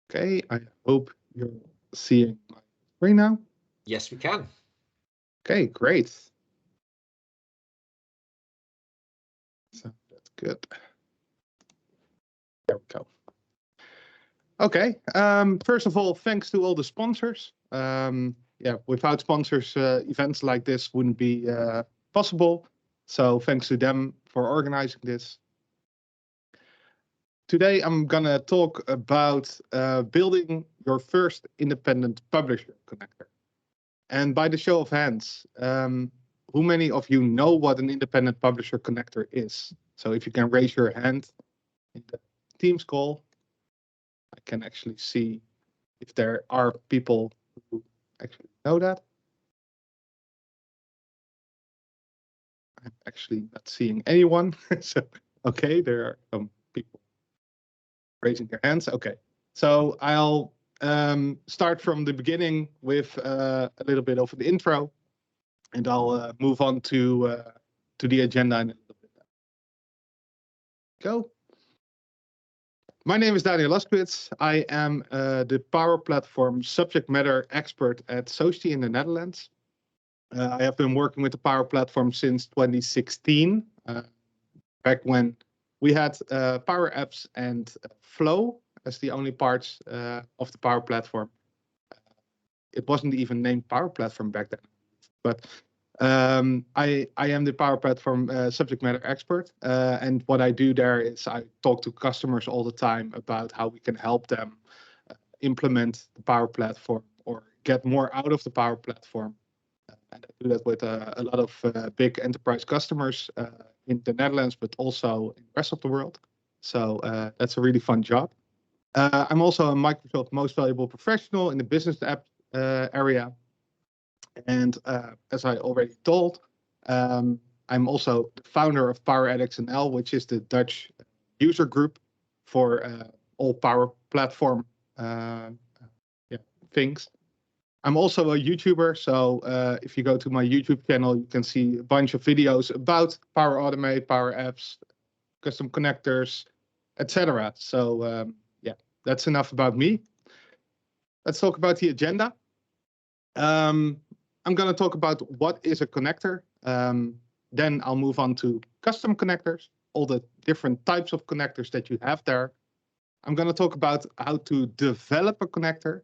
Okay, I hope you're seeing my screen now. Yes, we can. Okay, great. So that's good. There we go. Okay, first of all, thanks to all the sponsors. Yeah, without sponsors, events like this wouldn't be possible. So thanks to them for organizing this. Today, I'm gonna talk about building your first independent publisher connector. And by the show of hands, who many of you know what an independent publisher connector is? So if you can raise your hand in the Teams call, I can actually see if there are people who actually know that. I'm actually not seeing anyone. So, okay, there are some people raising their hands. Okay, so I'll start from the beginning with a little bit of an intro, and I'll move on to the agenda in a little bit. Go. My name is Daniel Laskowitz. I am the Power Platform subject matter expert at Society in the Netherlands. I have been working with the Power Platform since 2016, back when we had Power Apps and Flow as the only parts of the Power Platform. It wasn't even named Power Platform back then, but I am the Power Platform subject matter expert, and what I do there is I talk to customers all the time about how we can help them implement the Power Platform or get more out of the Power Platform. And I do that with a lot of big enterprise customers in the Netherlands, but also in the rest of the world. So that's a really fun job. I'm also a Microsoft Most Valuable Professional in the business app area. And as I already told, I'm also the founder of Power XNL, which is the Dutch user group for all Power Platform things. I'm also a YouTuber, so if you go to my YouTube channel, you can see a bunch of videos about Power Automate, Power Apps, custom connectors, etc. So yeah, that's enough about me. Let's talk about the agenda. I'm going to talk about what is a connector. Then I'll move on to custom connectors, all the different types of connectors that you have there. I'm going to talk about how to develop a connector.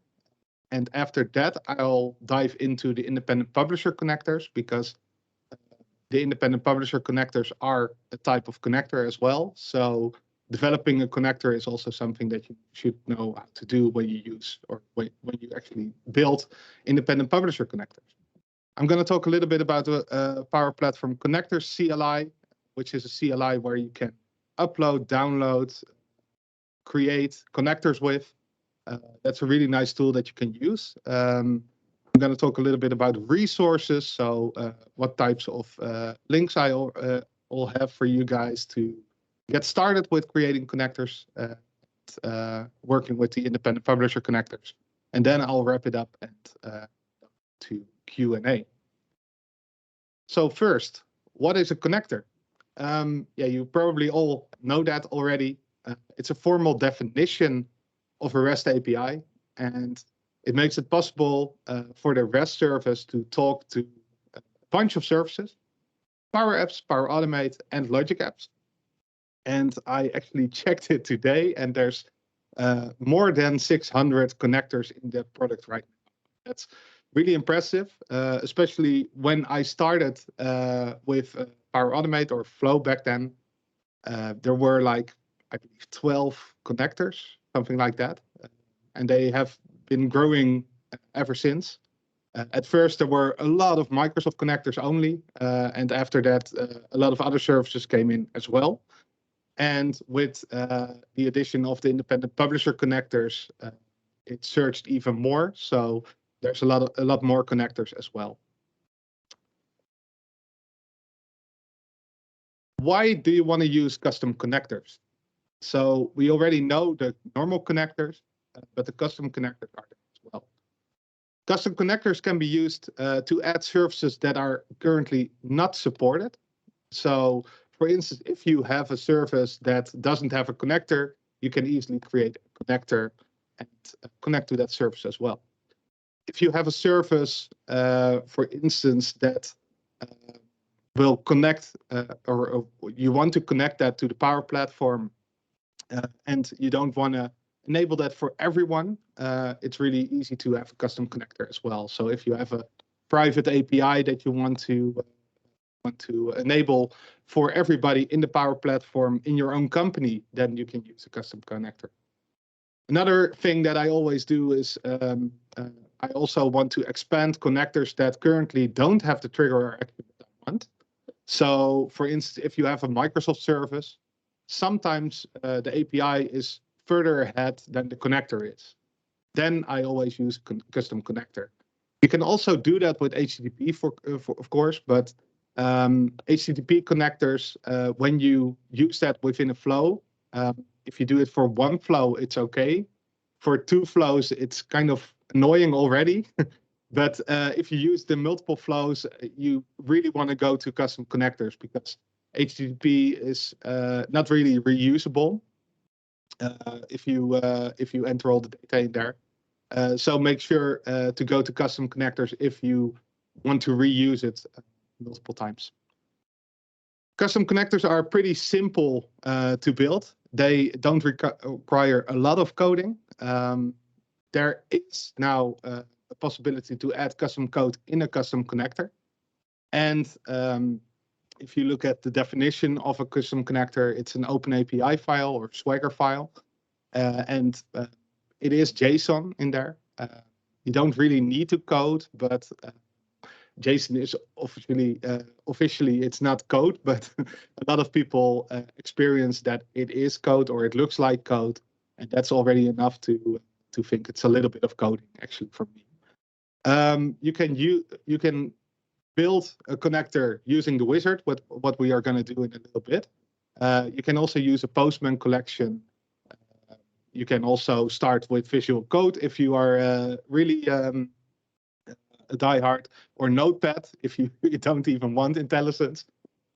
And after that, I'll dive into the independent publisher connectors, because the independent publisher connectors are a type of connector as well. So developing a connector is also something that you should know how to do when you use or when you actually build independent publisher connectors. I'm going to talk a little bit about the Power Platform Connectors CLI, which is a CLI where you can upload, download, create connectors with. That's a really nice tool that you can use. I'm going to talk a little bit about resources, so what types of links I all have for you guys to get started with creating connectors, working with the independent publisher connectors. And then I'll wrap it up and to Q&A. So first, what is a connector? Yeah, you probably all know that already. It's a formal definition of a REST API, and it makes it possible for the REST service to talk to a bunch of services, Power Apps, Power Automate, and Logic Apps. And I actually checked it today, and there's more than 600 connectors in the product right now. That's really impressive, especially when I started with Power Automate or Flow back then. There were like, I believe, 12 connectors, something like that. And they have been growing ever since. At first, there were a lot of Microsoft connectors only. And after that, a lot of other services came in as well. And with the addition of the independent publisher connectors, it surged even more. So there's a lot more connectors as well. Why do you want to use custom connectors? So we already know the normal connectors, but the custom connectors are there as well. Custom connectors can be used to add services that are currently not supported. So for instance, if you have a service that doesn't have a connector, you can easily create a connector and connect to that service as well. If you have a service, for instance, that will connect, or you want to connect that to the Power Platform, and you don't want to enable that for everyone, it's really easy to have a custom connector as well. So if you have a private API that you want to enable for everybody in the Power Platform in your own company, then you can use a custom connector. Another thing that I always do is I also want to expand connectors that currently don't have the trigger or attribute I want. So for instance, if you have a Microsoft service, sometimes the API is further ahead than the connector is. Then I always use custom connector. You can also do that with HTTP, of course, but HTTP connectors, when you use that within a flow, if you do it for one flow, it's okay. For two flows, it's kind of annoying already. But if you use the multiple flows, you really want to go to custom connectors because HTTP is not really reusable if you enter all the data in there. So make sure to go to custom connectors if you want to reuse it multiple times. Custom connectors are pretty simple to build. They don't require a lot of coding. There is now a possibility to add custom code in a custom connector. And if you look at the definition of a custom connector, it's an open API file or Swagger file. And it is JSON in there. You don't really need to code, but JSON is officially it's not code, but a lot of people experience that it is code or it looks like code, and that's already enough to think it's a little bit of coding actually for me. You can build a connector using the wizard, what we are going to do in a little bit. You can also use a Postman collection. You can also start with Visual Code if you are really a diehard, or Notepad if you don't even want IntelliSense.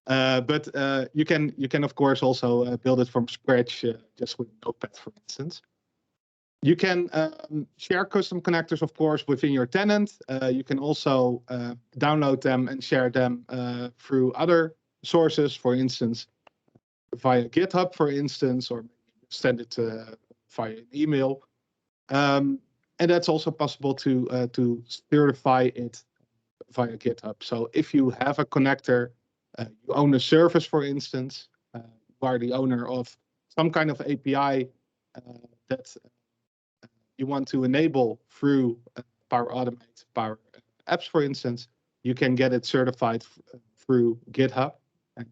But you can of course also build it from scratch just with Notepad, for instance. You can share custom connectors, of course, within your tenant. You can also download them and share them through other sources, for instance, via GitHub, for instance, or send it via an email. And that's also possible to certify it via GitHub. So if you have a connector, you own a service, for instance, you are the owner of some kind of API that you want to enable through Power Automate, Power Apps, for instance, you can get it certified through GitHub. And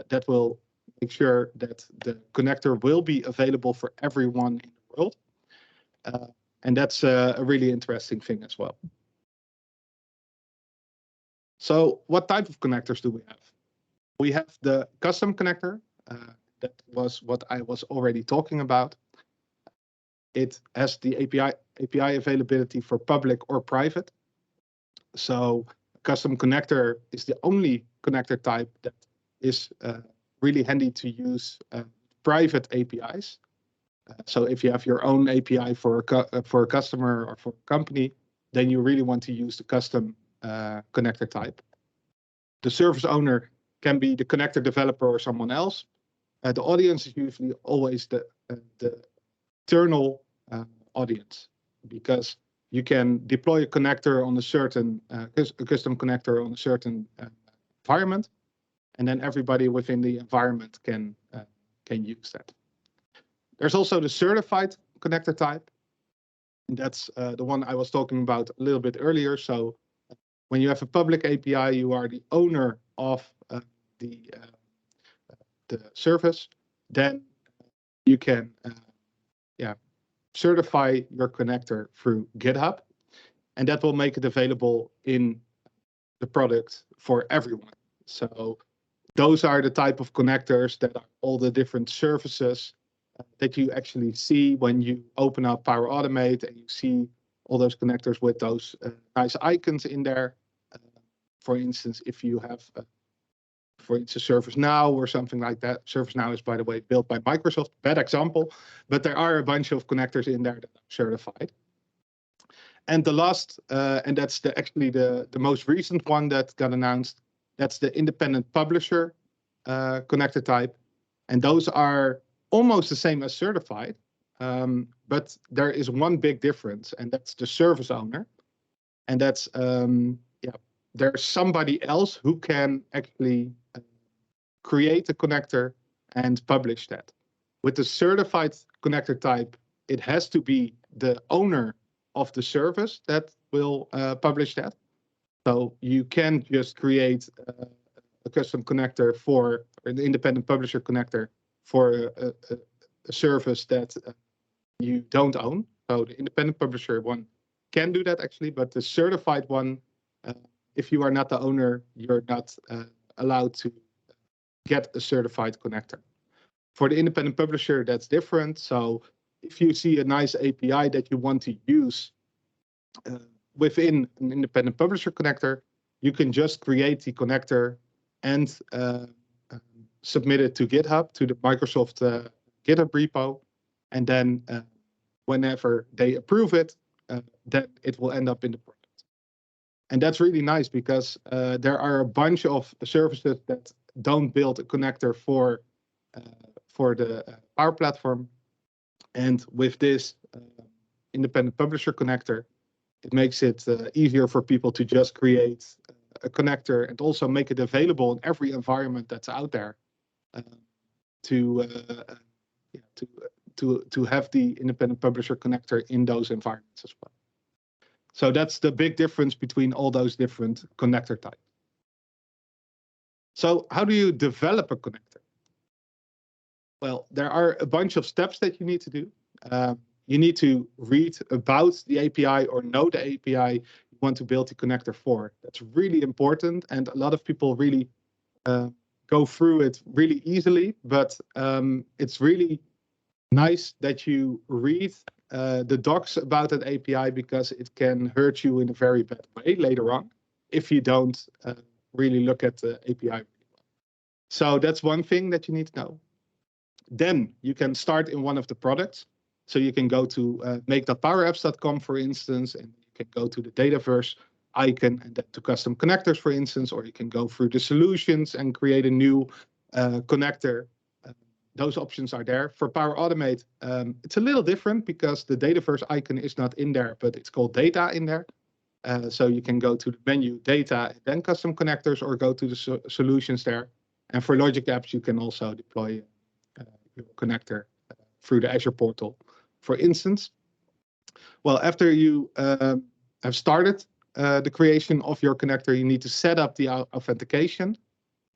that will make sure that the connector will be available for everyone in the world. And that's a really interesting thing as well. So what type of connectors do we have? We have the custom connector. That was what I was already talking about. It has the API availability for public or private. So custom connector is the only connector type that is really handy to use private APIs. So if you have your own API for a customer or for a company, then you really want to use the custom connector type. The service owner can be the connector developer or someone else. The audience is usually always the internal audience, because you can deploy a connector on a certain a custom connector on a certain environment, and then everybody within the environment can use that. There's also the certified connector type, and that's the one I was talking about a little bit earlier. So when you have a public API, you are the owner of the service. Then you can certify your connector through GitHub, and that will make it available in the product for everyone. So those are the type of connectors that are all the different services that you actually see when you open up Power Automate, and you see all those connectors with those nice icons in there. For instance, if you have for instance, ServiceNow or something like that. ServiceNow is, by the way, built by Microsoft. Bad example, but there are a bunch of connectors in there that are certified. And the last, and that's actually the most recent one that got announced, that's the independent publisher connector type. And those are almost the same as certified, but there is one big difference, and that's the service owner. And that's, there's somebody else who can actually create a connector and publish that. With the certified connector type, it has to be the owner of the service that will publish that. So you can just create a custom connector for an independent publisher connector for a service that you don't own. So the independent publisher one can do that actually, but the certified one, if you are not the owner, you're not allowed to get a certified connector. For the independent publisher, that's different. So if you see a nice API that you want to use within an independent publisher connector, you can just create the connector and submit it to GitHub, to the Microsoft GitHub repo. And then whenever they approve it, then it will end up in the product. And that's really nice because there are a bunch of services that don't build a connector for the Power Platform. And with this independent publisher connector, it makes it easier for people to just create a connector and also make it available in every environment that's out there to have the independent publisher connector in those environments as well. So that's the big difference between all those different connector types. So how do you develop a connector? Well, there are a bunch of steps that you need to do. You need to read about the API or know the API you want to build the connector for. That's really important, and a lot of people really go through it really easily, but it's really nice that you read the docs about that API, because it can hurt you in a very bad way later on if you don't really look at the API really well. So that's one thing that you need to know. Then you can start in one of the products. So you can go to make.powerapps.com, for instance, and you can go to the Dataverse icon and then to custom connectors, for instance, or you can go through the solutions and create a new connector. Those options are there. For Power Automate, it's a little different because the Dataverse icon is not in there, but it's called data in there. So you can go to the menu data and then custom connectors, or go to the solutions there. And for Logic Apps, you can also deploy your connector through the Azure portal, for instance. Well, after you have started the creation of your connector, you need to set up the authentication.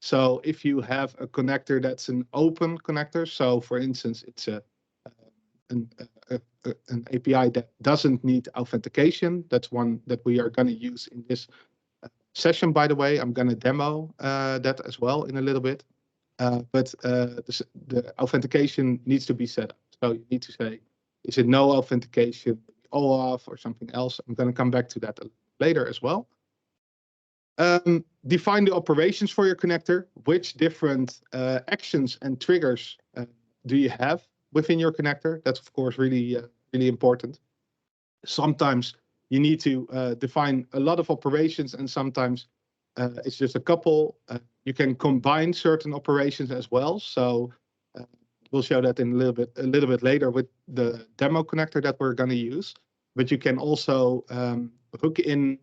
So if you have a connector that's an open connector, so for instance, it's an API that doesn't need authentication. That's one that we are going to use in this session, by the way. I'm going to demo that as well in a little bit. But the authentication needs to be set up. So you need to say, is it no authentication, OAuth, or something else? I'm going to come back to that later as well. Define the operations for your connector. Which different actions and triggers do you have within your connector? That's, of course, really important. Sometimes you need to define a lot of operations, and sometimes it's just a couple. You can combine certain operations as well. So we'll show that in a little bit later with the demo connector that we're going to use. But you can also hook in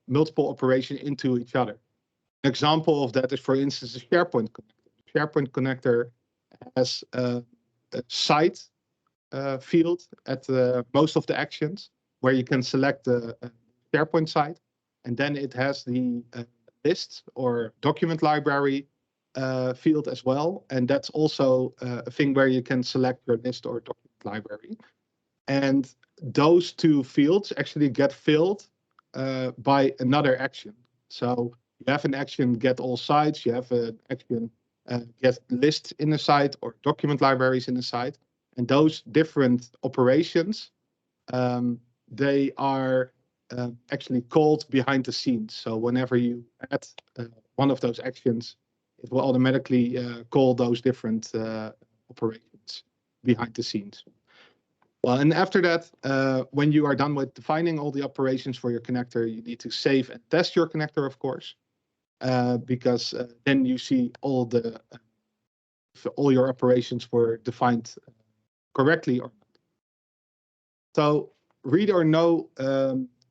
multiple operations into each other. An example of that is, for instance, a SharePoint connector. The SharePoint connector has a site field at most of the actions, where you can select the SharePoint site, and then it has the list or document library field as well, and that's also a thing where you can select your list or document library. And those two fields actually get filled by another action. So you have an action get all sites, you have an action get lists in a site or document libraries in a site, and those different operations, they are actually called behind the scenes. So whenever you add one of those actions, it will automatically call those different operations behind the scenes. Well, and after that, when you are done with defining all the operations for your connector, you need to save and test your connector, of course, because then you see all your operations were defined correctly or not. So read or know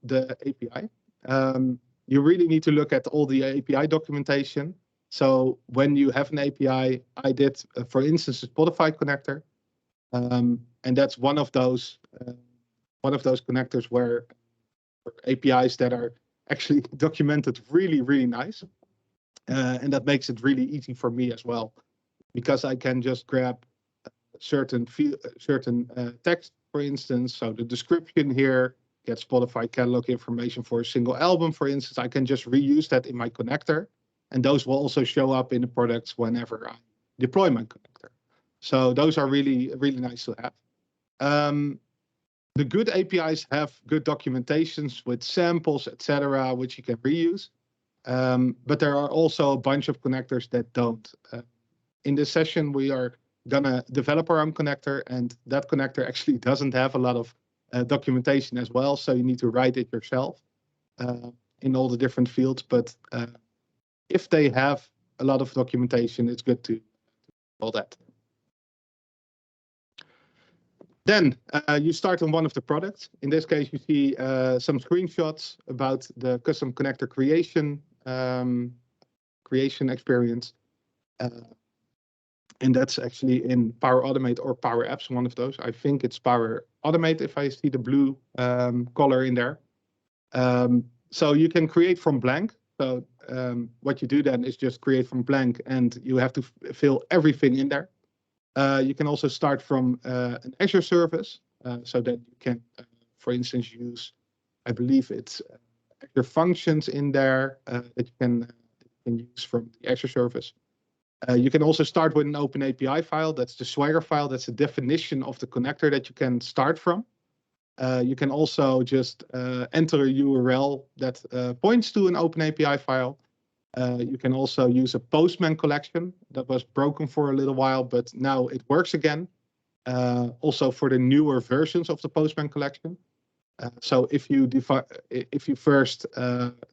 the API. You really need to look at all the API documentation. So when you have an API, I did, for instance, a Spotify connector, and that's one of those connectors where APIs that are actually documented really, really nice, and that makes it really easy for me as well, because I can just grab certain text, for instance. So the description here, get Spotify catalog information for a single album, for instance. I can just reuse that in my connector, and those will also show up in the products whenever I deploy my connector. So those are really, really nice to have. The good APIs have good documentations with samples, etc., which you can reuse. But there are also a bunch of connectors that don't. In this session, we are gonna develop our own connector, and that connector actually doesn't have a lot of documentation as well, so you need to write it yourself in all the different fields. But if they have a lot of documentation, it's good to all that. Then you start on one of the products. In this case, you see some screenshots about the custom connector creation experience. And that's actually in Power Automate or Power Apps, one of those. I think it's Power Automate if I see the blue color in there. So you can create from blank. So what you do then is just create from blank, and you have to fill everything in there. You can also start from an Azure service, so that you can, for instance, use, I believe it's Azure functions in there that you can use from the Azure service. You can also start with an open API file. That's the Swagger file. That's the definition of the connector that you can start from. You can also just enter a URL that points to an open API file. You can also use a Postman collection that was broken for a little while, but now it works again. Also for the newer versions of the Postman collection. So if you first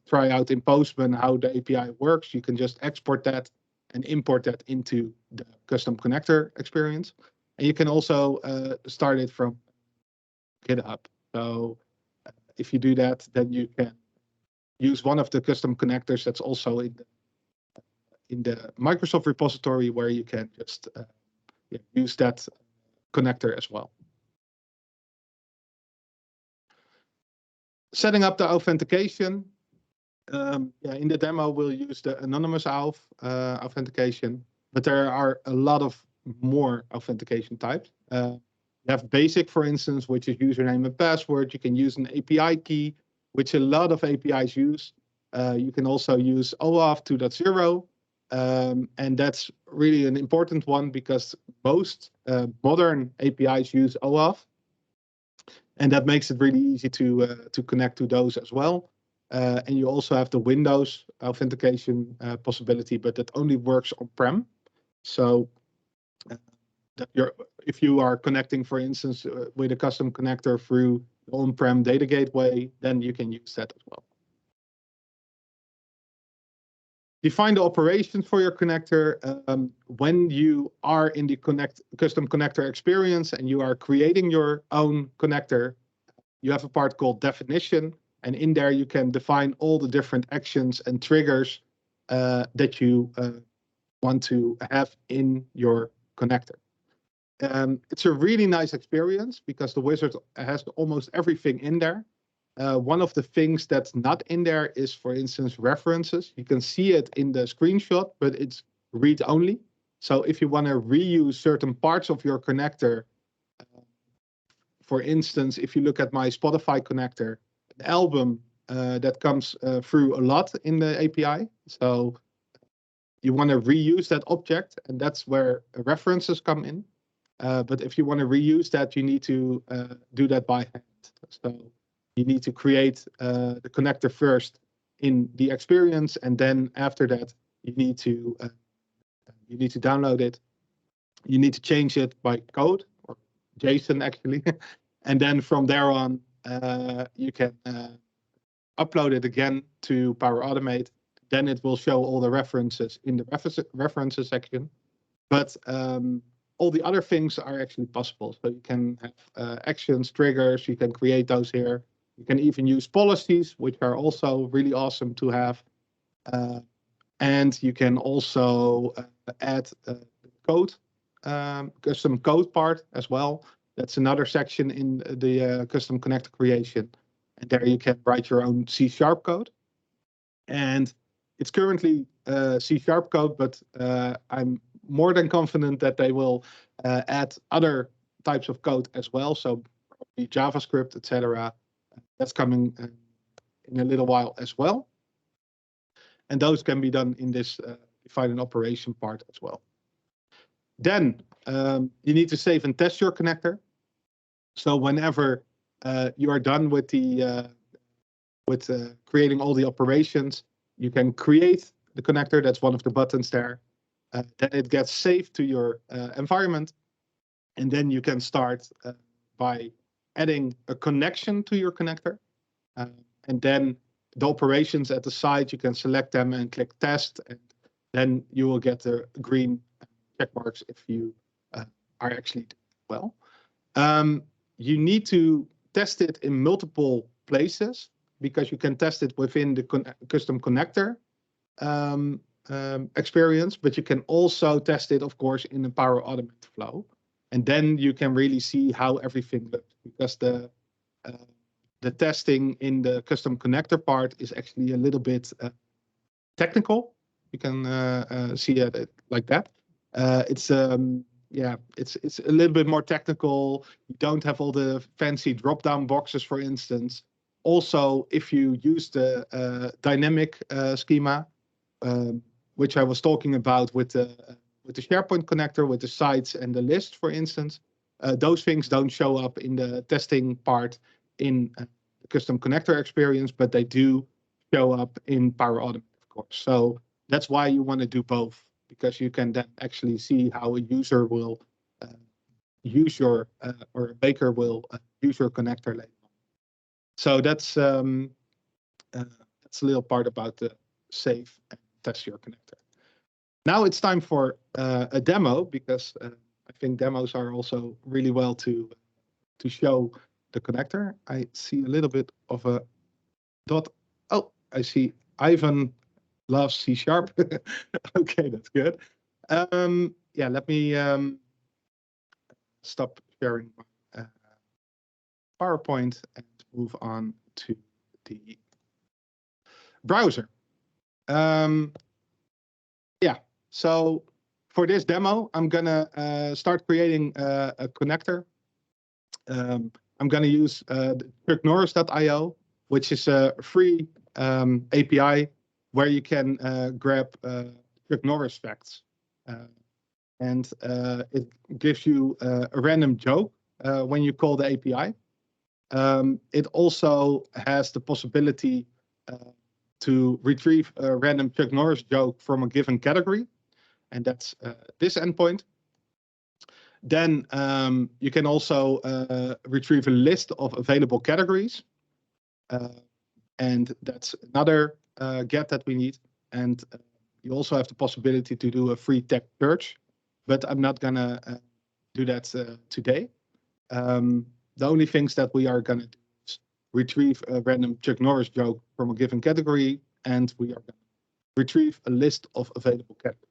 try out in Postman how the API works, you can just export that and import that into the custom connector experience. And you can also start it from GitHub. So if you do that, then you can use one of the custom connectors that's also in the Microsoft repository, where you can just use that connector as well. Setting up the authentication. In the demo, we'll use the anonymous authentication, but there are a lot of more authentication types. You have basic, for instance, which is username and password. You can use an API key, which a lot of APIs use. You can also use OAuth 2.0, and that's really an important one because most modern APIs use OAuth, and that makes it really easy to connect to those as well. And you also have the Windows authentication possibility, but that only works on-prem. So if you are connecting, for instance, with a custom connector through the on-prem data gateway, then you can use that as well. Define the operations for your connector. When you are in the custom connector experience and you are creating your own connector, you have a part called definition. And in there, you can define all the different actions and triggers that you want to have in your connector. It's a really nice experience because the wizard has almost everything in there. One of the things that's not in there is, for instance, references. You can see it in the screenshot, but it's read only. So if you want to reuse certain parts of your connector, for instance, if you look at my Spotify connector, an album that comes through a lot in the API. So you want to reuse that object, and that's where references come in. But if you want to reuse that, you need to do that by hand. So you need to create the connector first in the experience, and then after that, you need to you need to download it. You need to change it by code or JSON actually, and then from there on you can upload it again to Power Automate. Then it will show all the references in the references section. But all the other things are actually possible. So you can have actions, triggers, you can create those here. You can even use policies, which are also really awesome to have. And you can also add code, custom code part as well. That's another section in the custom connector creation. And there you can write your own C# code. And it's currently C# code, but I'm more than confident that they will add other types of code as well. So probably JavaScript, etc. That's coming in a little while as well. And those can be done in this define an operation part as well. Then you need to save and test your connector. So whenever you are done with the creating all the operations, you can create the connector. That's one of the buttons there. Then it gets saved to your environment, and then you can start by adding a connection to your connector, and then the operations at the side, you can select them and click test, and then you will get the green check marks if you are actually doing well. You need to test it in multiple places because you can test it within the custom connector experience, but you can also test it, of course, in the Power Automate flow. And then you can really see how everything looks, because the testing in the custom connector part is actually a little bit technical. You can see it like that. It's a little bit more technical. You don't have all the fancy drop-down boxes, for instance. Also, if you use the dynamic schema, which I was talking about with the SharePoint connector, with the sites and the list, for instance, those things don't show up in the testing part in the custom connector experience, but they do show up in Power Automate, of course. So that's why you want to do both, because you can then actually see how a user will use your, or a baker will use your connector later on. So that's a little part about the save and test your connector. Now it's time for a demo, because I think demos are also really well to show the connector. I see a little bit of a dot. Oh, I see Ivan loves C#. Okay, that's good. Yeah, let me stop sharing my PowerPoint and move on to the browser. Yeah, so for this demo, I'm gonna start creating a connector. I'm gonna use chucknorris.io, which is a free API where you can grab Chuck Norris facts. And it gives you a random joke when you call the API. It also has the possibility to retrieve a random Chuck Norris joke from a given category, and that's this endpoint. Then you can also retrieve a list of available categories, and that's another get that we need. And you also have the possibility to do a free text search, but I'm not gonna do that today. The only things that we are gonna do is retrieve a random Chuck Norris joke from a given category, and we are gonna retrieve a list of available categories.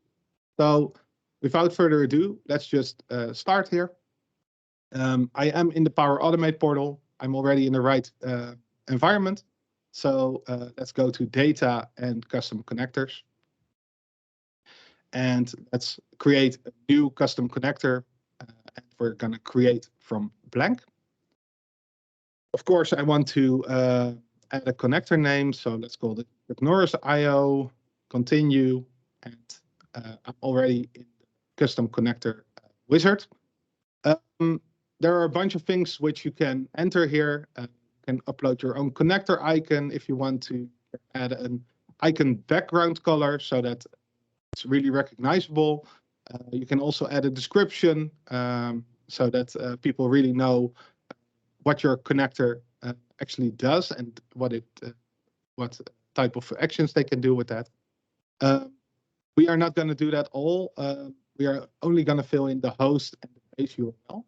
So without further ado, let's just start here. I am in the Power Automate portal. I'm already in the right environment. So let's go to data and custom connectors. And let's create a new custom connector. And we're going to create from blank. Of course, I want to add a connector name. So let's call it Norris.io, continue. And I'm already in the custom connector wizard. There are a bunch of things which you can enter here. You can upload your own connector icon if you want to add an icon background color so that it's really recognizable. You can also add a description so that people really know what your connector actually does and what type of actions they can do with that. We are not going to do that all. We are only going to fill in the host and the base URL.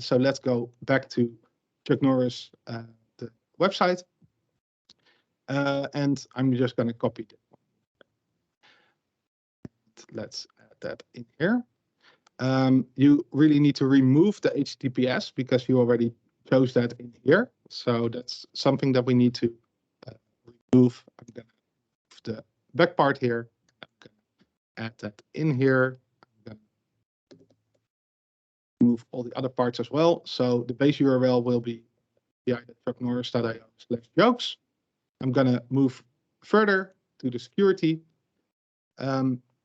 So let's go back to Chuck Norris, the website. And I'm just going to copy it. Let's add that in here. You really need to remove the HTTPS because you already chose that in here. So that's something that we need to remove. I'm going to move the back part here. I'm going to add that in here. I'm going to move all the other parts as well. So the base URL will be chucknorris.io/jokes. I'm going to move further to the security.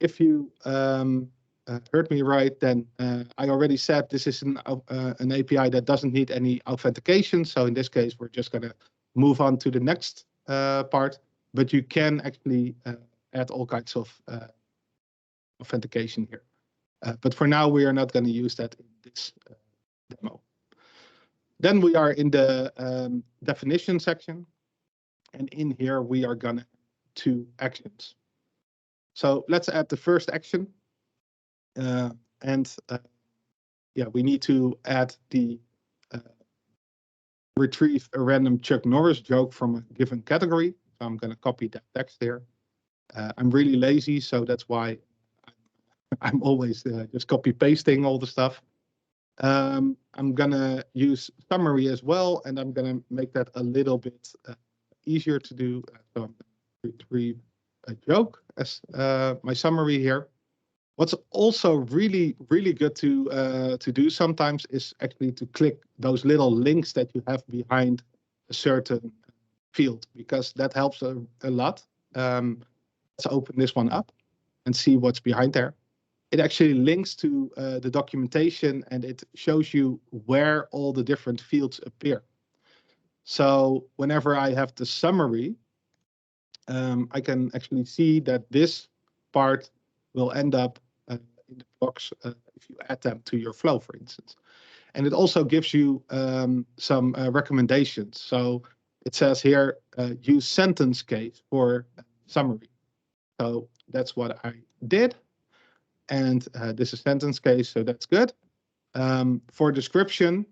If you heard me right, then I already said this is an API that doesn't need any authentication. So in this case, we're just going to move on to the next part. But you can actually add all kinds of authentication here. But for now, we are not going to use that in this demo. Then we are in the definition section. And in here, we are going to add 2 actions. So let's add the first action. Yeah, we need to add the retrieve a random Chuck Norris joke from a given category. So I'm going to copy that text here. I'm really lazy, so that's why I'm always just copy pasting all the stuff. I'm going to use summary as well, and I'm going to make that a little bit easier to do. So I'm going to retrieve a joke as my summary here. What's also really, really good to do sometimes is actually to click those little links that you have behind a certain field, because that helps a lot. Let's open this one up and see what's behind there. It actually links to the documentation, and it shows you where all the different fields appear. So whenever I have the summary, I can actually see that this part will end up in the blocks if you add them to your flow, for instance. And it also gives you some recommendations. So it says here, use sentence case for summary. So that's what I did. And this is sentence case, so that's good. For description,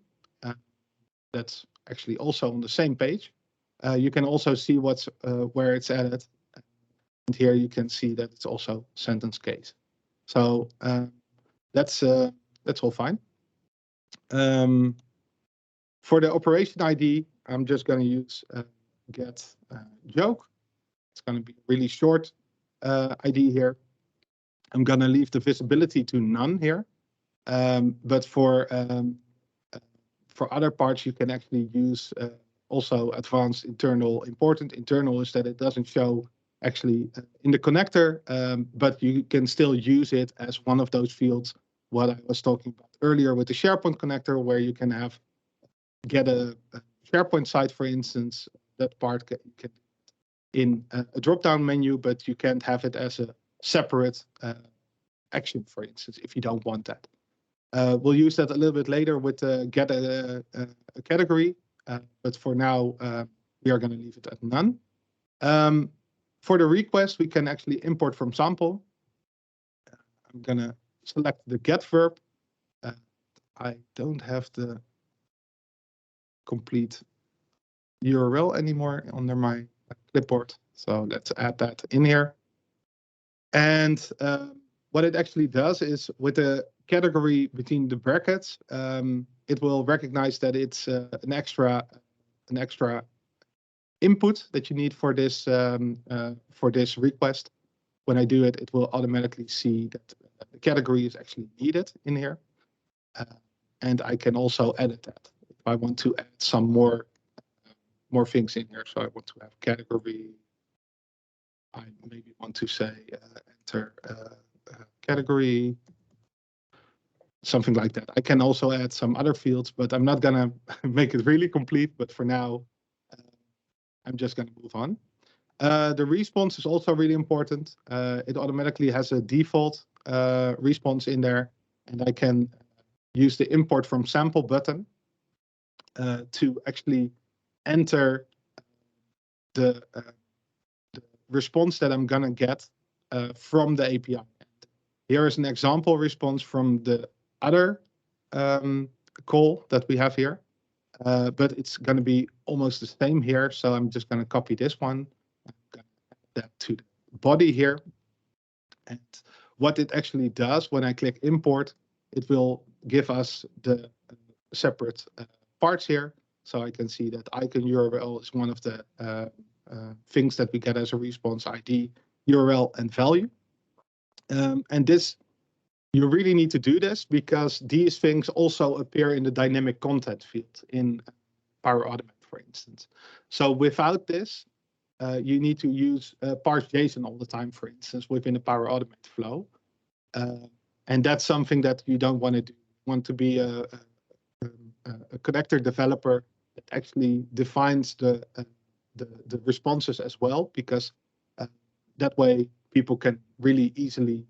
that's actually also on the same page. You can also see what's where it's added. And here you can see that it's also sentence case. So that's all fine. For the operation ID, I'm just going to use get joke. It's going to be a really short ID here. I'm going to leave the visibility to none here. But for other parts, you can actually use also advanced internal. Important internal is that it doesn't show actually in the connector, but you can still use it as one of those fields, what I was talking about earlier with the SharePoint connector, where you can have get a SharePoint site, for instance. That part can in a drop-down menu, but you can't have it as a separate action, for instance, if you don't want that. We'll use that a little bit later with get a category, but for now, we are going to leave it at none. For the request, we can actually import from sample. I'm going to select the get verb. I don't have the complete URL anymore under my clipboard, so let's add that in here. And what it actually does is with the category between the brackets, it will recognize that it's an extra input that you need for this request. When I do it, it will automatically see that the category is actually needed in here. And I can also edit that if I want to add some more things in here. So I want to have category. I maybe want to say enter category, something like that. I can also add some other fields, but I'm not gonna make it really complete. But for now, I'm just gonna move on. The response is also really important. It automatically has a default response in there, and I can use the import from sample button to actually enter the response that I'm gonna get from the API. Here is an example response from the other call that we have here, but it's gonna be almost the same here. So I'm just gonna copy this one, I'm gonna add that to the body here. And what it actually does when I click import, it will give us the separate parts here. So I can see that icon URL is one of the things that we get as a response: ID, URL, and value. And this, you really need to do this because these things also appear in the dynamic content field in Power Automate, for instance. So without this, you need to use parse JSON all the time, for instance, within the Power Automate flow. And that's something that you don't want to do. You want to be a connector developer that actually defines the responses as well, because that way people can really easily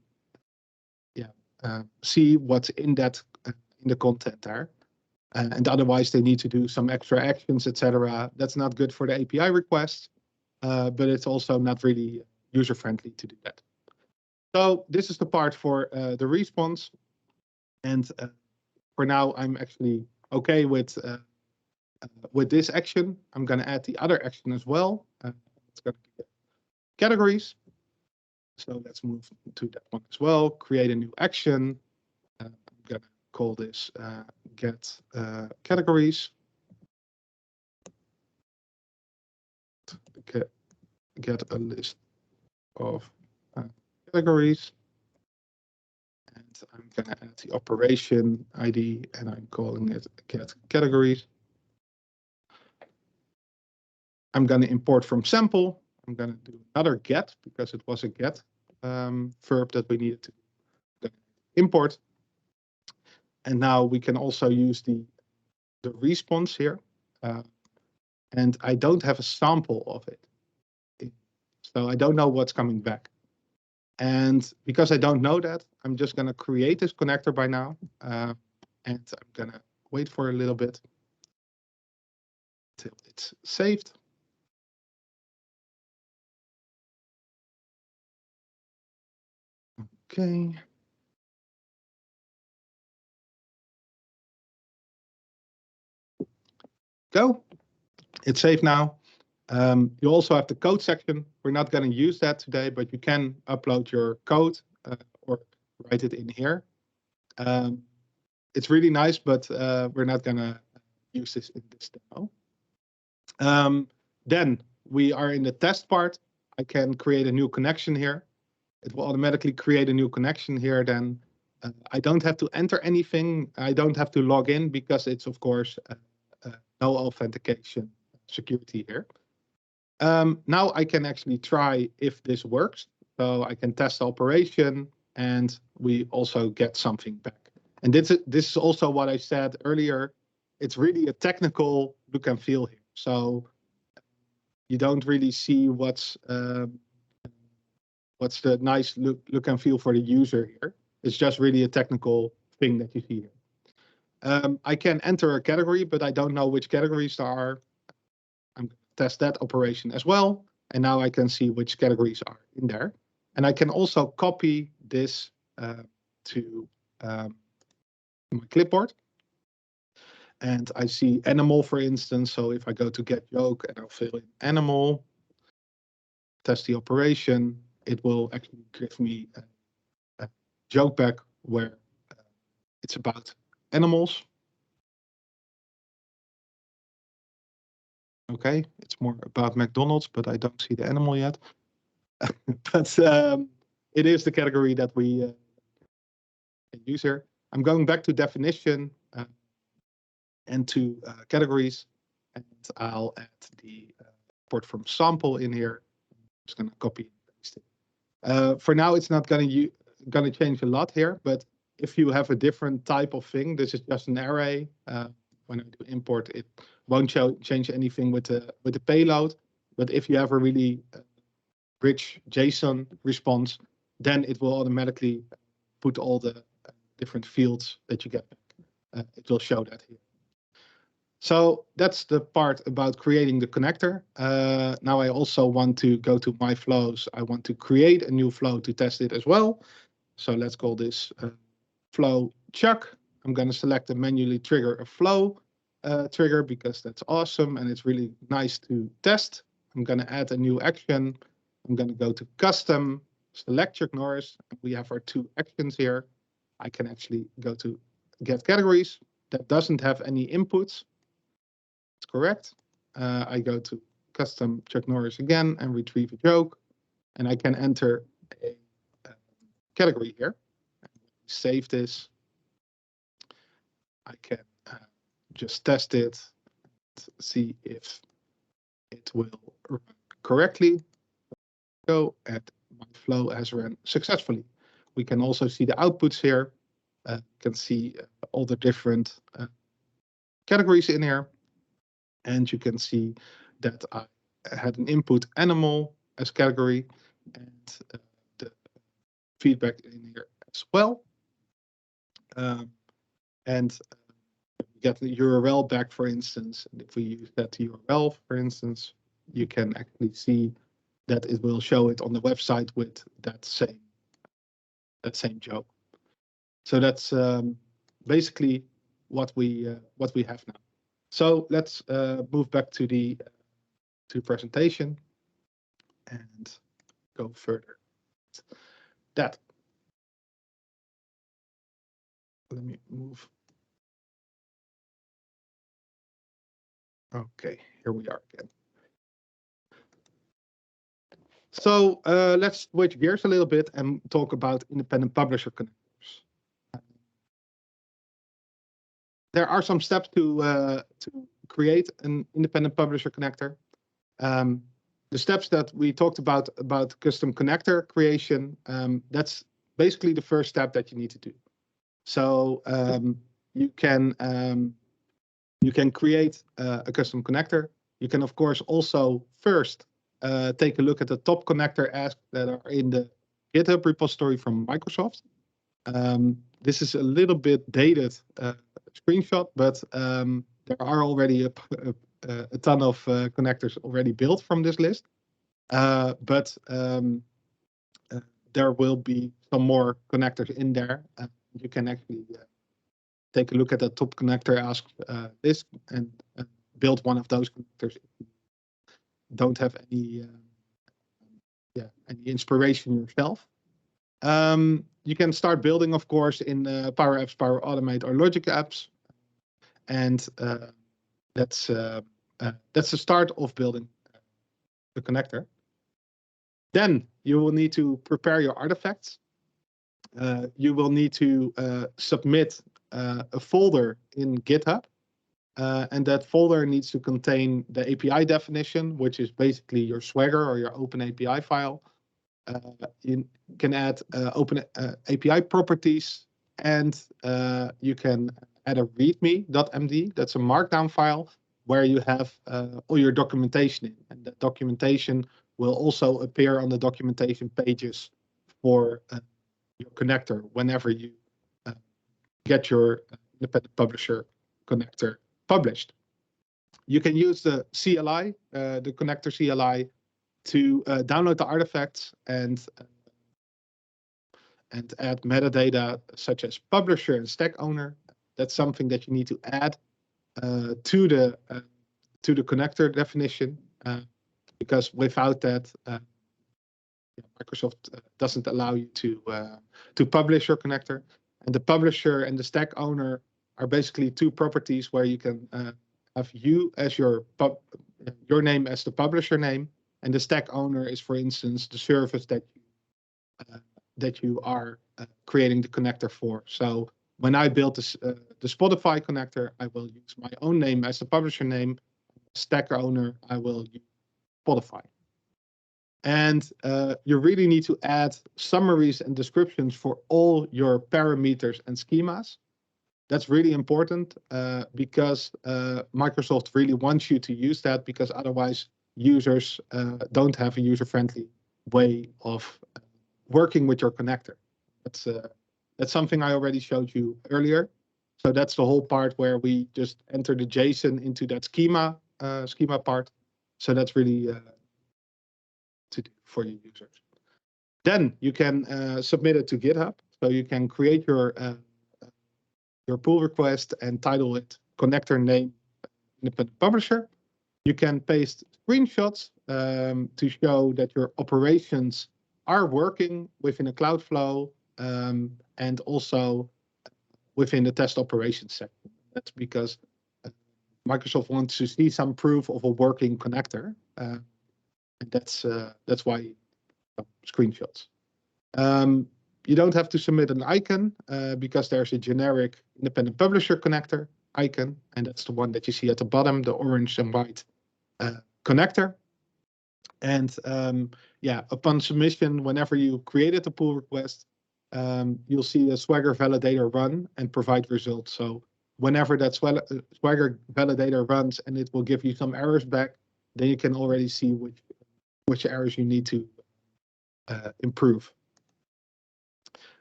see what's in that in the content there. And otherwise they need to do some extra actions, etc. That's not good for the API request, but it's also not really user-friendly to do that. So this is the part for the response. And for now, I'm actually okay with this action. I'm going to add the other action as well. It's going to be categories. So let's move to that one as well. Create a new action. I'm going to call this get categories. Get a list of categories. And I'm going to add the operation ID, and I'm calling it get categories. I'm going to import from sample. I'm going to do another get because it was a get verb that we needed to import. And now we can also use the response here. And I don't have a sample of it. So I don't know what's coming back. And because I don't know that, I'm just going to create this connector by now. And I'm going to wait for a little bit till it's saved. Okay. Go. It's saved now. You also have the code section. We're not going to use that today, but you can upload your code or write it in here. It's really nice, but we're not going to use this in this demo. Then we are in the test part. I can create a new connection here. It will automatically create a new connection here. Then I don't have to enter anything. I don't have to log in because it's, of course, no authentication security here. Now I can actually try if this works. So I can test the operation, and we also get something back. And this is also what I said earlier. It's really a technical look and feel here. So you don't really see what's the nice look and feel for the user here. It's just really a technical thing that you see here. I can enter a category, but I don't know which categories there are. I'm going to test that operation as well. And now I can see which categories are in there. And I can also copy this to my clipboard. And I see animal, for instance. So if I go to get joke and I'll fill in animal, test the operation, it will actually give me a joke back where it's about animals. Okay, it's more about McDonald's, but I don't see the animal yet. But it is the category that we use here. I'm going back to definition and to categories, and I'll add the import from sample in here. I'm just going to copy and paste it. For now, it's not going to change a lot here, but if you have a different type of thing, this is just an array. When I do import, it won't change anything with the payload. But if you have a really rich JSON response, then it will automatically put all the different fields that you get back. It will show that here. So that's the part about creating the connector. Now I also want to go to my flows. I want to create a new flow to test it as well. So let's call this flow Chuck. I'm going to select and manually trigger a flow trigger because that's awesome and it's really nice to test. I'm going to add a new action. I'm going to go to custom, select Chuck Norris. We have our two actions here. I can actually go to get categories. That doesn't have any inputs. It's correct. I go to custom Chuck Norris again and retrieve a joke. And I can enter a category here. Save this. I can just test it, see if it will run correctly. Go and my flow has run successfully. We can also see the outputs here. You can see all the different categories in here. And you can see that I had an input animal as category and the feedback in here as well. And get the URL back, for instance. And if we use that URL, for instance, you can actually see that it will show it on the website with that same joke. So that's basically what we have now. So let's move back to the presentation and go further. That. Let me move. Okay, here we are again. So let's switch gears a little bit and talk about independent publisher connectors. There are some steps to create an independent publisher connector. The steps that we talked about custom connector creation, that's basically the first step that you need to do. So you can create a custom connector. You can, of course, also first take a look at the top connector asks that are in the GitHub repository from Microsoft. This is a little bit dated screenshot, but there are already a ton of connectors already built from this list. But there will be some more connectors in there. You can actually take a look at the top connector ask list and build one of those connectors if you don't have any inspiration yourself. You can start building, of course, in Power Apps, Power Automate, or Logic Apps, and that's the start of building the connector. Then you will need to prepare your artifacts. You will need to submit a folder in GitHub, and that folder needs to contain the API definition, which is basically your Swagger or your Open API file. You can add Open API properties, and you can add a readme.md. That's a markdown file where you have all your documentation in, and that documentation will also appear on the documentation pages for your connector whenever you get your independent publisher connector published. You can use the CLI, the connector CLI, to download the artifacts and add metadata such as publisher and stack owner. That's something that you need to add to the connector definition, because without that, Microsoft doesn't allow you to publish your connector. And the publisher and the stack owner are basically two properties where you can have you as your name as the publisher name, and the stack owner is, for instance, the service that you are creating the connector for. So when I build the Spotify connector, I will use my own name as the publisher name. Stack owner, I will use Spotify. And you really need to add summaries and descriptions for all your parameters and schemas. That's really important because Microsoft really wants you to use that, because otherwise users don't have a user-friendly way of working with your connector. That's That's something I already showed you earlier. So that's the whole part where we just enter the JSON into that schema part. So that's really to do for your users. Then you can submit it to GitHub. So you can create your pull request and title it connector name independent publisher. You can paste screenshots to show that your operations are working within a Cloudflow and also within the test operations section. That's because Microsoft wants to see some proof of a working connector, and that's why screenshots. You don't have to submit an icon because there's a generic independent publisher connector icon, and that's the one that you see at the bottom, the orange and white connector. And yeah, upon submission, whenever you created a pull request, you'll see a Swagger validator run and provide results. So whenever that Swagger validator runs and it will give you some errors back, then you can already see which errors you need to improve.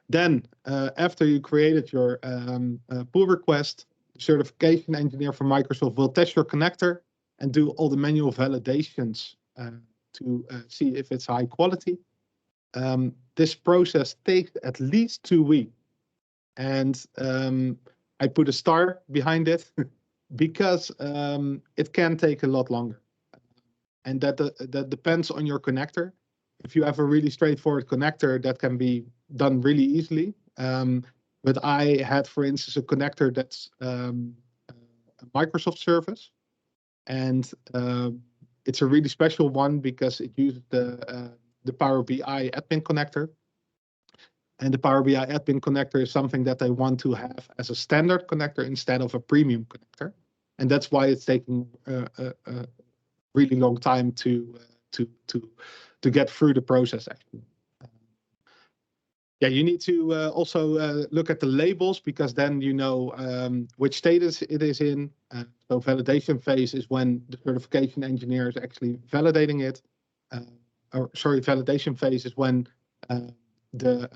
Then after you created your pull request, the certification engineer from Microsoft will test your connector and do all the manual validations to see if it's high quality. This process takes at least 2 weeks. And I put a star behind it because it can take a lot longer. And that depends on your connector. If you have a really straightforward connector, that can be done really easily. But I had, for instance, a connector that's a Microsoft service. And it's a really special one because it uses the Power BI admin connector. And the Power BI admin connector is something that I want to have as a standard connector instead of a premium connector. And that's why it's taking a really long time to get through the process, actually. Yeah, you need to also look at the labels because then you know which status it is in. So validation phase is when the certification engineer is actually validating it. Validation phase is when the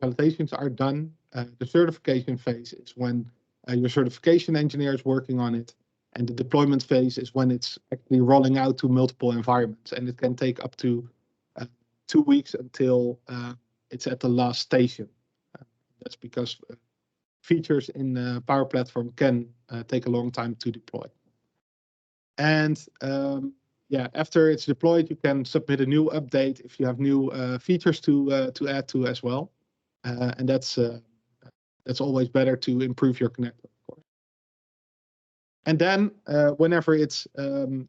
validations are done. The certification phase is when your certification engineer is working on it. And the deployment phase is when it's actually rolling out to multiple environments. And it can take up to 2 weeks until it's at the last station. That's because features in Power Platform can take a long time to deploy. And yeah, after it's deployed, you can submit a new update if you have new features to add to as well. And that's always better to improve your connector, of course. And then whenever it's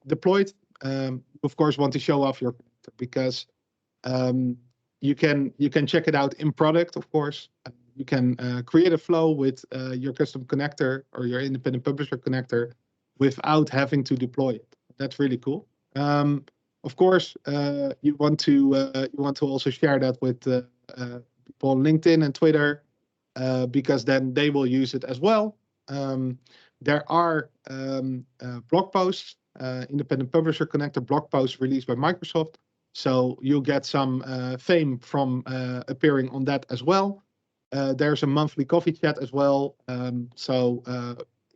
deployed, of course, want to show off your connector because you can check it out in product, of course. You can create a flow with your custom connector or your independent publisher connector without having to deploy it. That's really cool. Of course, you want to also share that with people on LinkedIn and Twitter because then they will use it as well. There are blog posts, independent publisher connector blog posts released by Microsoft. So you'll get some fame from appearing on that as well. There's a monthly coffee chat as well. So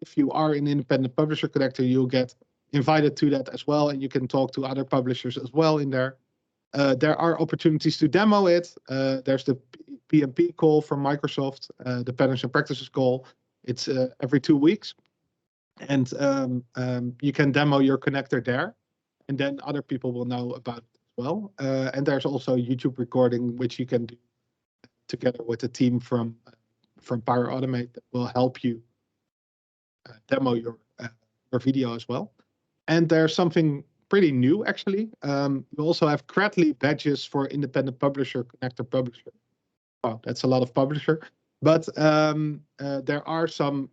if you are an independent publisher connector, you'll get invited to that as well. And you can talk to other publishers as well in there. There are opportunities to demo it. There's the PMP call from Microsoft, the Patterns and Practices call. It's every 2 weeks. And you can demo your connector there. And then other people will know about it as well. And there's also a YouTube recording, which you can do together with a team from Power Automate that will help you demo your video as well. And there's something pretty new, actually. You also have Credly badges for independent publisher, connector publisher. Wow, that's a lot of publisher. But there are some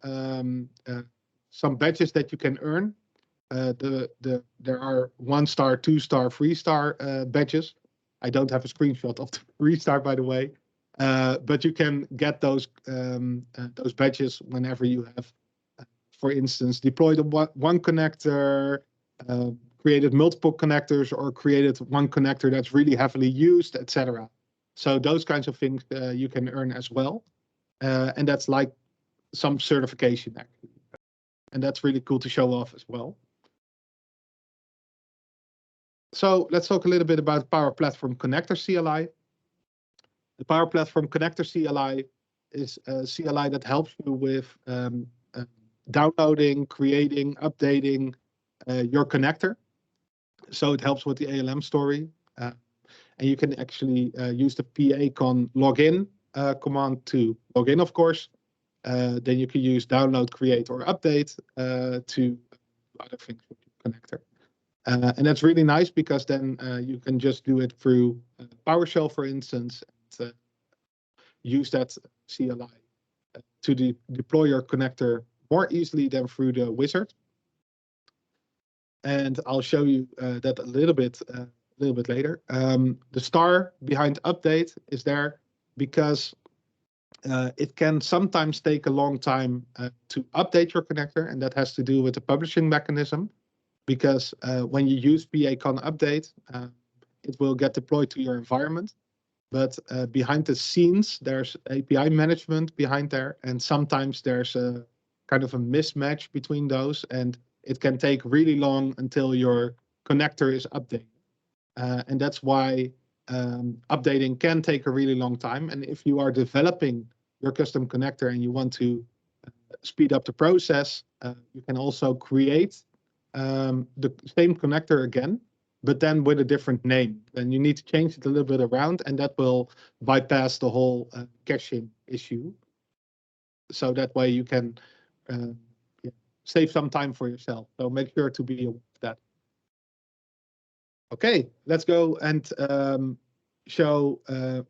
badges that you can earn. There are 1-star, 2-star, 3-star badges. I don't have a screenshot of the 3-star, by the way. But you can get those badges whenever you have, for instance, deployed one connector, created multiple connectors, or created one connector that's really heavily used, etc. So those kinds of things you can earn as well. And that's like some certification actually. And that's really cool to show off as well. So let's talk a little bit about Power Platform Connector CLI. The Power Platform Connector CLI is a CLI that helps you with downloading, creating, updating your connector. So it helps with the ALM story. And you can actually use the PACon login command to log in, of course. Then you can use download, create, or update to other things with your connector. And that's really nice because then you can just do it through PowerShell, for instance, and use that CLI to deploy your connector more easily than through the wizard. And I'll show you that a little bit later. The star behind update is there because it can sometimes take a long time to update your connector, and that has to do with the publishing mechanism. Because when you use PACon update, it will get deployed to your environment. But behind the scenes, there's API management behind there, and sometimes there's a kind of a mismatch between those, and it can take really long until your connector is updated. And that's why updating can take a really long time. And if you are developing your custom connector and you want to speed up the process, you can also create the same connector again, but then with a different name. Then you need to change it a little bit around, and that will bypass the whole caching issue. So that way you can save some time for yourself. So make sure to be aware of that. Okay, let's go and show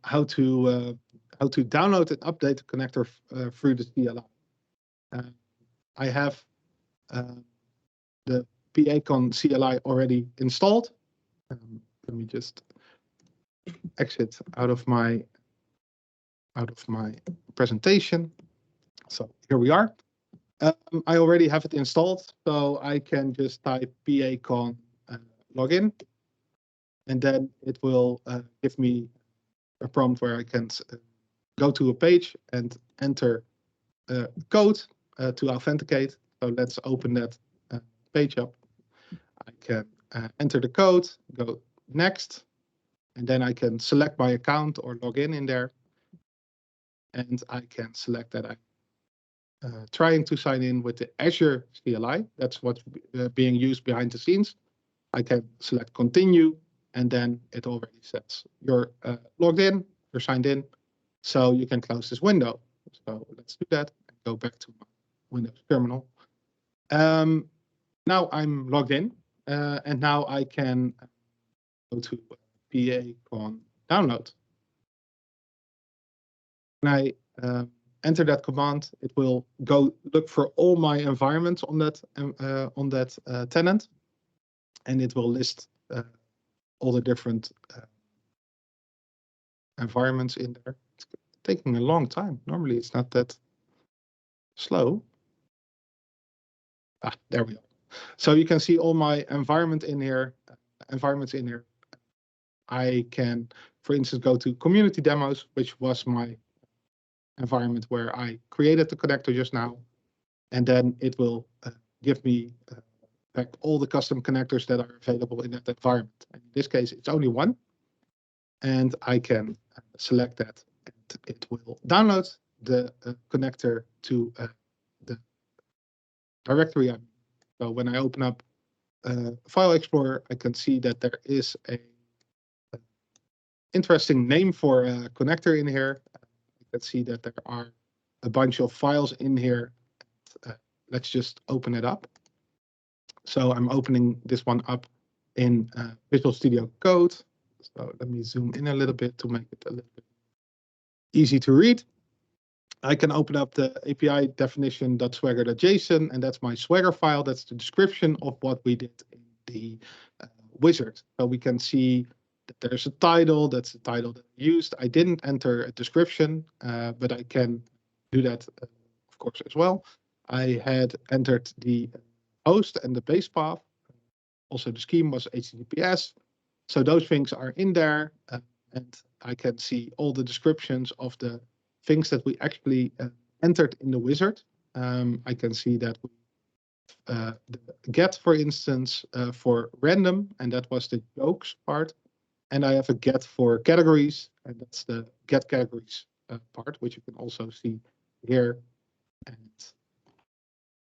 how to download and update the connector through the CLI. I have the PACon CLI already installed. Let me just exit out of my presentation. So here we are. I already have it installed, so I can just type PACon login, and then it will give me a prompt where I can go to a page and enter code to authenticate. So let's open that page up. I can enter the code, go next, and then I can select my account or log in there. And I can select that I'm trying to sign in with the Azure CLI. That's what's being used behind the scenes. I can select continue, and then it already says you're logged in, you're signed in, so you can close this window. So let's do that and go back to my Windows terminal. Now I'm logged in, and now I can go to PACon download. When I enter that command, it will go look for all my environments on that tenant, and it will list all the different environments in there. It's taking a long time. Normally, it's not that slow. There we go. So you can see all my environments in here. I can, for instance, go to community demos, which was my environment where I created the connector just now. And then it will give me back all the custom connectors that are available in that environment. And in this case, it's only one. And I can select that, and it will download the connector to the directory. So when I open up File Explorer, I can see that there is a interesting name for a connector in here. You can see that there are a bunch of files in here. Let's just open it up. So I'm opening this one up in Visual Studio Code. So let me zoom in a little bit to make it a little bit easy to read. I can open up the API definition.swagger.json, and that's my Swagger file. That's the description of what we did in the wizard. So we can see that there's a title. That's the title that I used. I didn't enter a description, but I can do that, of course, as well. I had entered the host and the base path. Also, the scheme was HTTPS. So those things are in there, and I can see all the descriptions of the things that we actually entered in the wizard. I can see that we the get, for instance, for random, and that was the jokes part. And I have a get for categories, and that's the get categories part, which you can also see here and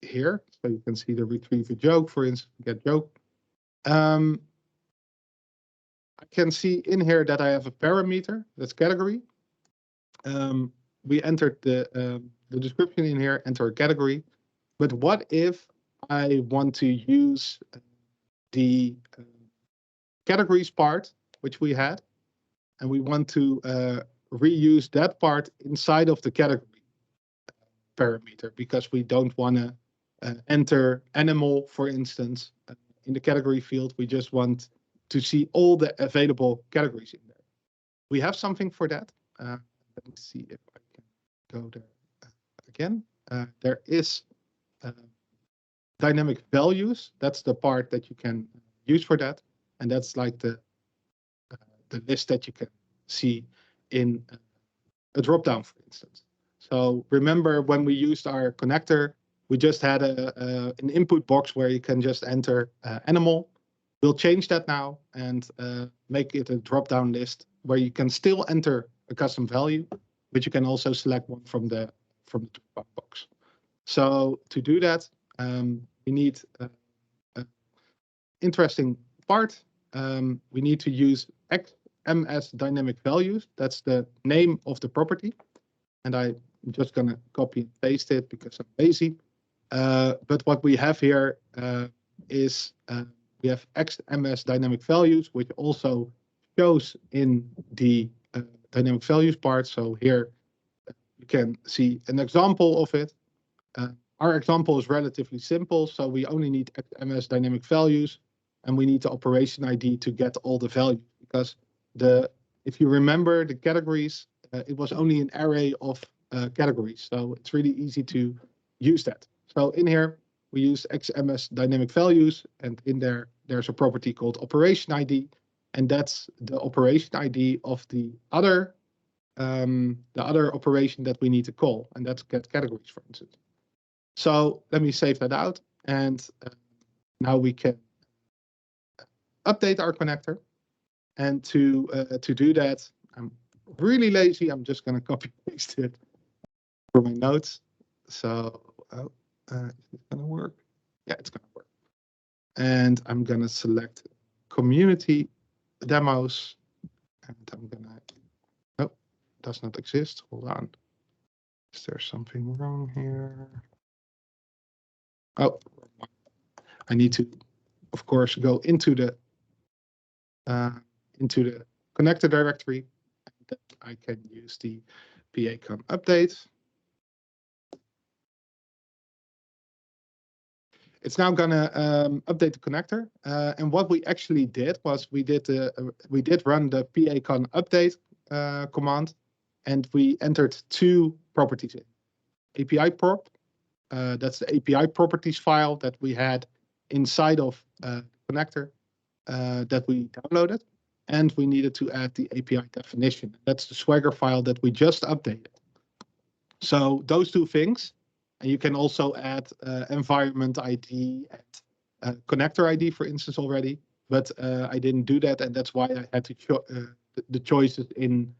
here. So you can see the retrieve a joke, for instance, get joke. I can see in here that I have a parameter, that's category. We entered the description in here, enter a category. But what if I want to use the categories part, which we had, and we want to reuse that part inside of the category parameter, because we don't want to enter animal, for instance, in the category field. We just want to see all the available categories in there. We have something for that. Let me see if I can go there again. There is dynamic values. That's the part that you can use for that. And that's like the list that you can see in a dropdown, for instance. So remember, when we used our connector, we just had an input box where you can just enter animal. We'll change that now and make it a dropdown list where you can still enter a custom value, but you can also select one from the dropdown box. So to do that, we need an interesting part. We need to use XMS dynamic values. That's the name of the property. And I'm just going to copy and paste it because I'm lazy. But what we have here is we have XMS dynamic values, which also shows in the dynamic values part. So here you can see an example of it. Our example is relatively simple, so we only need XMS dynamic values, and we need the operation ID to get all the values, because if you remember the categories, it was only an array of categories, so it's really easy to use that. So in here, we use XMS dynamic values, and in there's a property called operation ID, and that's the operation ID of the other operation that we need to call, and that's get categories, for instance. So let me save that out, and now we can update our connector. And to do that, I'm really lazy. I'm just going to copy paste it for my notes. So is it going to work? Yeah, it's going to work. And I'm going to select community demos, and I'm going to, oh, does not exist. Hold on. Is there something wrong here? Oh, I need to, of course, go into the connector directory, and then I can use the PACon update. It's now gonna update the connector, and what we actually did was we did run the PACon update command, and we entered two properties in. API prop, that's the API properties file that we had inside of the connector that we downloaded, and we needed to add the API definition. That's the Swagger file that we just updated. So those two things, and you can also add environment ID and connector ID, for instance, already, but I didn't do that, and that's why I had to show the choices in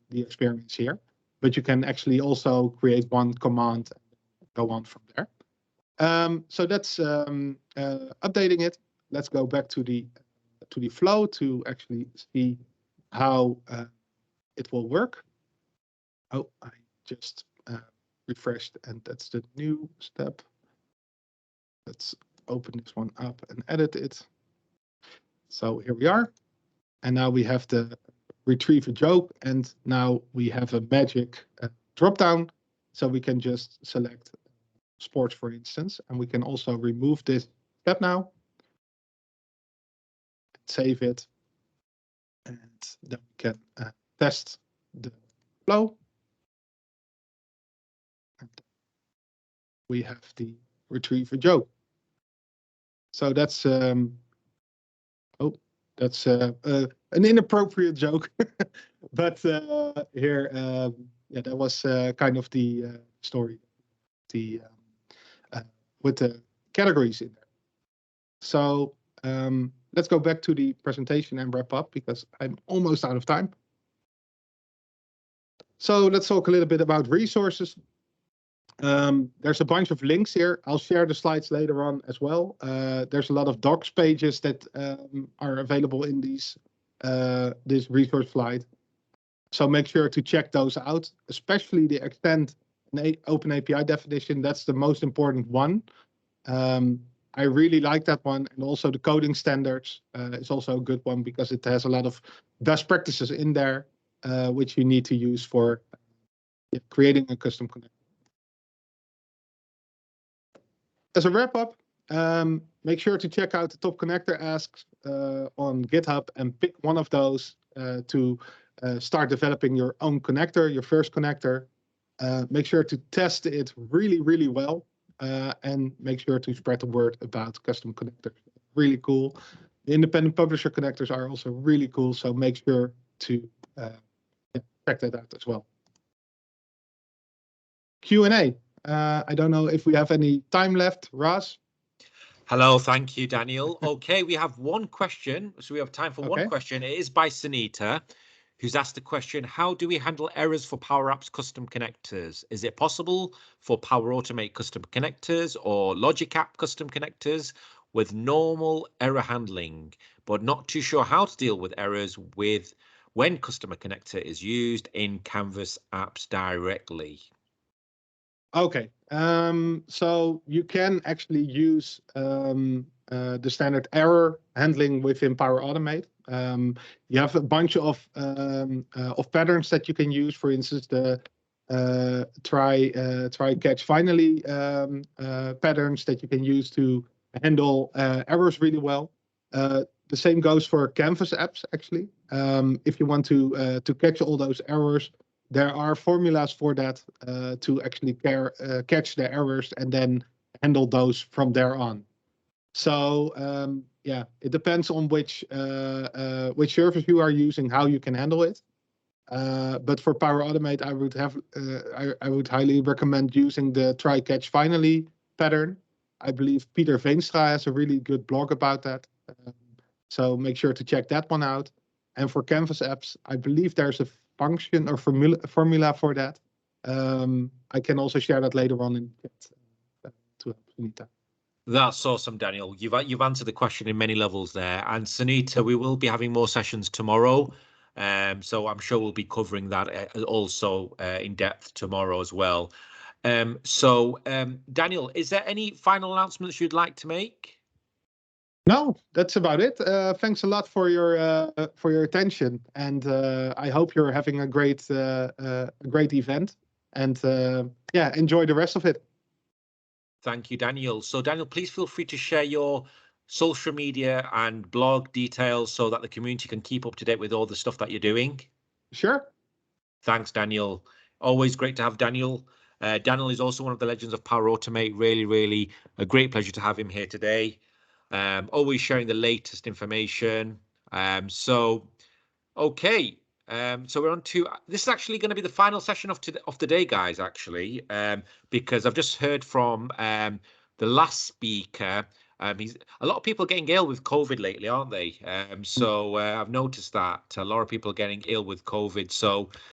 the experience here. But you can actually also create one command and go on from there. So that's updating it. Let's go back to the flow to actually see how it will work. Oh, I just refreshed, and that's the new step. Let's open this one up and edit it. So here we are. And now we have the retrieve a joke, and now we have a magic dropdown. So we can just select sports, for instance, and we can also remove this step now. Save it, and then we can test the flow. And we have the retrieve a joke. So that's that's an inappropriate joke, but here yeah, that was kind of the story, with the categories in there. So let's go back to the presentation and wrap up because I'm almost out of time. So let's talk a little bit about resources. There's a bunch of links here. I'll share the slides later on as well. There's a lot of docs pages that are available in this resource slide. So make sure to check those out, especially the extend and open API definition. That's the most important one. I really like that one. And also the coding standards is also a good one because it has a lot of best practices in there, which you need to use for creating a custom connector. As a wrap up, make sure to check out the top connector asks on GitHub and pick one of those to start developing your own connector, your first connector. Make sure to test it really, really well and make sure to spread the word about custom connectors. Really cool. The independent publisher connectors are also really cool, so make sure to check that out as well. Q&A. I don't know if we have any time left. Ras? Hello, thank you, Daniel. Okay, we have one question. So we have time for one question. It is by Sunita, who's asked the question, how do we handle errors for Power Apps custom connectors? Is it possible for Power Automate custom connectors or Logic App custom connectors with normal error handling, but not too sure how to deal with errors when customer connector is used in Canvas apps directly? Okay, so you can actually use the standard error handling within Power Automate. You have a bunch of patterns that you can use. For instance, the try catch finally patterns that you can use to handle errors really well. The same goes for Canvas apps. Actually, if you want to catch all those errors, there are formulas for that to actually catch the errors and then handle those from there on. So yeah, it depends on which service you are using, how you can handle it. But for Power Automate, I would highly recommend using the try catch finally pattern. I believe Peter Veenstra has a really good blog about that. So make sure to check that one out. And for Canvas apps, I believe there's a function or formula for that. I can also share that later on in chat to help Sunita. That's awesome, Daniel. You've answered the question in many levels there. And Sunita, we will be having more sessions tomorrow. So I'm sure we'll be covering that also in depth tomorrow as well. So Daniel, is there any final announcements you'd like to make? No, that's about it. Thanks a lot for your attention, and I hope you're having a great event. And yeah, enjoy the rest of it. Thank you, Daniel. So Daniel, please feel free to share your social media and blog details so that the community can keep up to date with all the stuff that you're doing. Sure. Thanks, Daniel. Always great to have Daniel. Daniel is also one of the legends of Power Automate. Really, really a great pleasure to have him here today. Always sharing the latest information. So we're on to this is actually going to be the final session of the day, guys, actually, because I've just heard from the last speaker. A lot of people getting ill with COVID lately, aren't they? So I've noticed that a lot of people are getting ill with COVID. So